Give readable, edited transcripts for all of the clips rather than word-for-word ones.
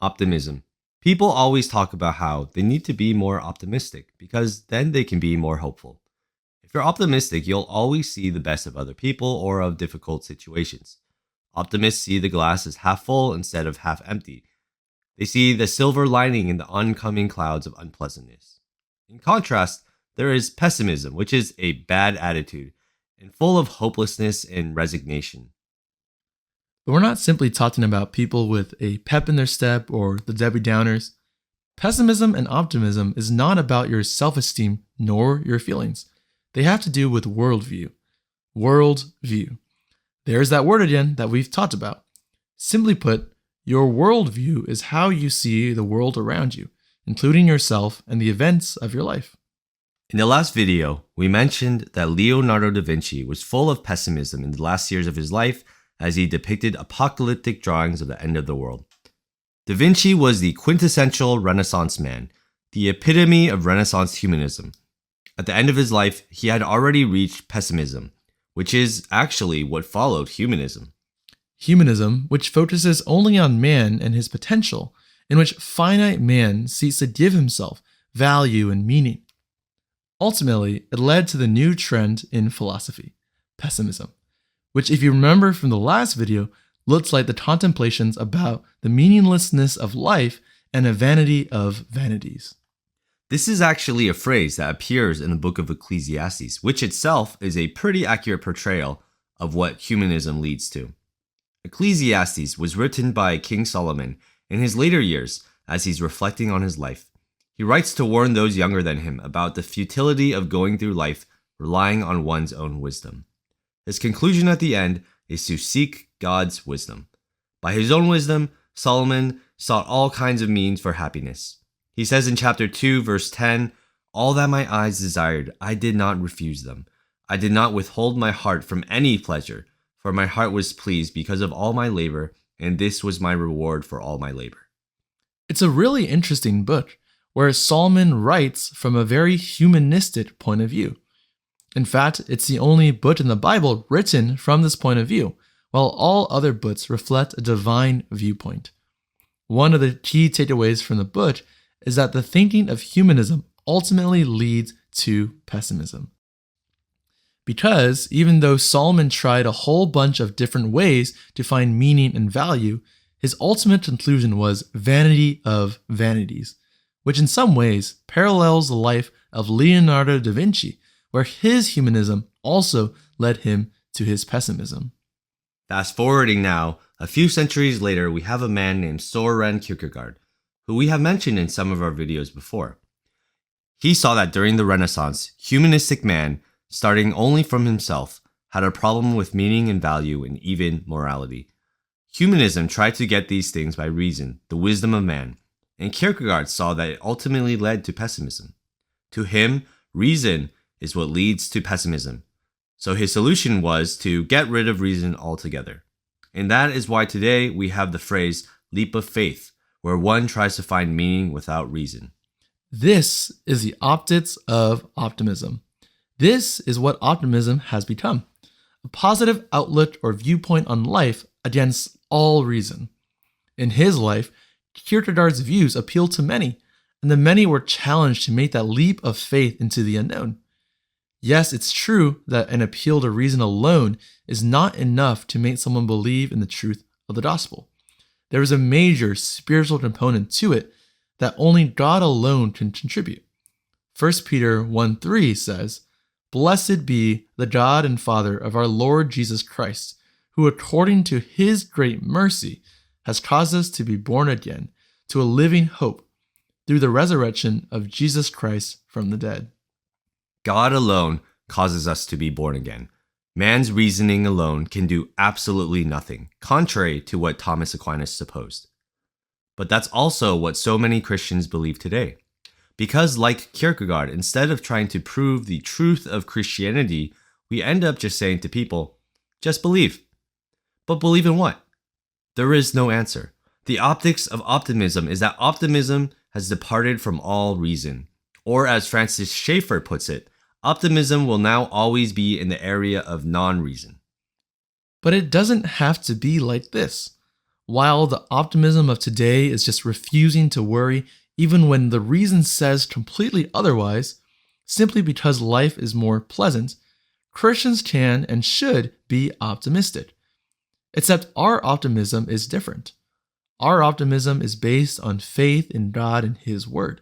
Optimism. People always talk about how they need to be more optimistic because then they can be more hopeful. If you're optimistic, you'll always see the best of other people or of difficult situations. Optimists see the glass as half full instead of half empty. They see the silver lining in the oncoming clouds of unpleasantness. In contrast, there is pessimism, which is a bad attitude and full of hopelessness and resignation. But we're not simply talking about people with a pep in their step or the Debbie Downers. Pessimism and optimism is not about your self-esteem nor your feelings. They have to do with worldview. Worldview. There's that word again that we've talked about. Simply put, your worldview is how you see the world around you, including yourself and the events of your life. In the last video, we mentioned that Leonardo da Vinci was full of pessimism in the last years of his life as he depicted apocalyptic drawings of the end of the world. Da Vinci was the quintessential Renaissance man, the epitome of Renaissance humanism. At the end of his life, he had already reached pessimism, which is actually what followed humanism. Humanism, which focuses only on man and his potential, in which finite man seeks to give himself value and meaning. Ultimately, it led to the new trend in philosophy, pessimism, which, if you remember from the last video, looks like the contemplations about the meaninglessness of life and a vanity of vanities. This is actually a phrase that appears in the book of Ecclesiastes, which itself is a pretty accurate portrayal of what humanism leads to. Ecclesiastes was written by King Solomon in his later years as he's reflecting on his life. He writes to warn those younger than him about the futility of going through life relying on one's own wisdom. His conclusion at the end is to seek God's wisdom. By his own wisdom, Solomon sought all kinds of means for happiness. He says in chapter 2, verse 10, "All that my eyes desired, I did not refuse them. I did not withhold my heart from any pleasure, for my heart was pleased because of all my labor, and this was my reward for all my labor." It's a really interesting book, where Solomon writes from a very humanistic point of view. In fact, it's the only book in the Bible written from this point of view, while all other books reflect a divine viewpoint. One of the key takeaways from the book is that the thinking of humanism ultimately leads to pessimism. Because even though Solomon tried a whole bunch of different ways to find meaning and value, his ultimate conclusion was vanity of vanities, which in some ways parallels the life of Leonardo da Vinci, where his humanism also led him to his pessimism. Fast forwarding now, a few centuries later, we have a man named Soren Kierkegaard, who we have mentioned in some of our videos before. He saw that during the Renaissance, humanistic man, starting only from himself, had a problem with meaning and value and even morality. Humanism tried to get these things by reason, the wisdom of man, and Kierkegaard saw that it ultimately led to pessimism. To him, reason is what leads to pessimism. So his solution was to get rid of reason altogether. And that is why today we have the phrase leap of faith, where one tries to find meaning without reason. This is the optics of optimism. This is what optimism has become, a positive outlook or viewpoint on life against all reason. In his life, Kierkegaard's views appealed to many, and the many were challenged to make that leap of faith into the unknown. Yes, it's true that an appeal to reason alone is not enough to make someone believe in the truth of the gospel. There is a major spiritual component to it that only God alone can contribute. 1 Peter 1:3 says, "Blessed be the God and Father of our Lord Jesus Christ, who according to his great mercy has caused us to be born again to a living hope through the resurrection of Jesus Christ from the dead." God alone causes us to be born again. Man's reasoning alone can do absolutely nothing, contrary to what Thomas Aquinas supposed. But that's also what so many Christians believe today. Because like Kierkegaard, instead of trying to prove the truth of Christianity, we end up just saying to people, just believe. But believe in what? There is no answer. The optics of optimism is that optimism has departed from all reason. Or as Francis Schaeffer puts it, optimism will now always be in the area of non-reason. But it doesn't have to be like this. while the optimism of today is just refusing to worry even when the reason says completely otherwise, simply because life is more pleasant, Christians can and should be optimistic. Except our optimism is different. Our optimism is based on faith in God and His Word.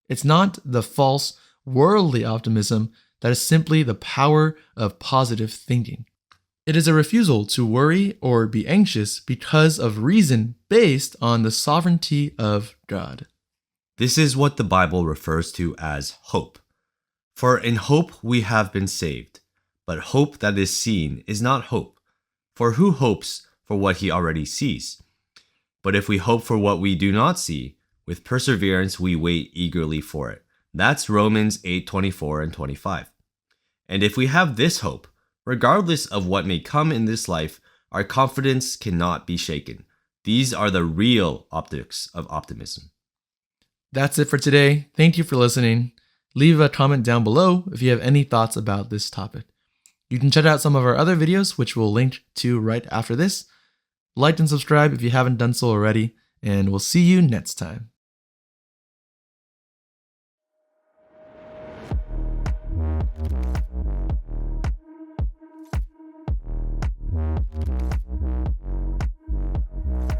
It's not the false, worldly optimism that is simply the power of positive thinking. It is a refusal to worry or be anxious because of reason based on the sovereignty of God. This is what the Bible refers to as hope. For in hope we have been saved, but hope that is seen is not hope. For who hopes for what he already sees? But if we hope for what we do not see, with perseverance we wait eagerly for it. That's Romans 8:24 and 25. And if we have this hope, regardless of what may come in this life, our confidence cannot be shaken. These are the real optics of optimism. That's it for today. Thank you for listening. Leave a comment down below if you have any thoughts about this topic. You can check out some of our other videos, which we'll link to right after this. Like and subscribe if you haven't done so already, and we'll see you next time.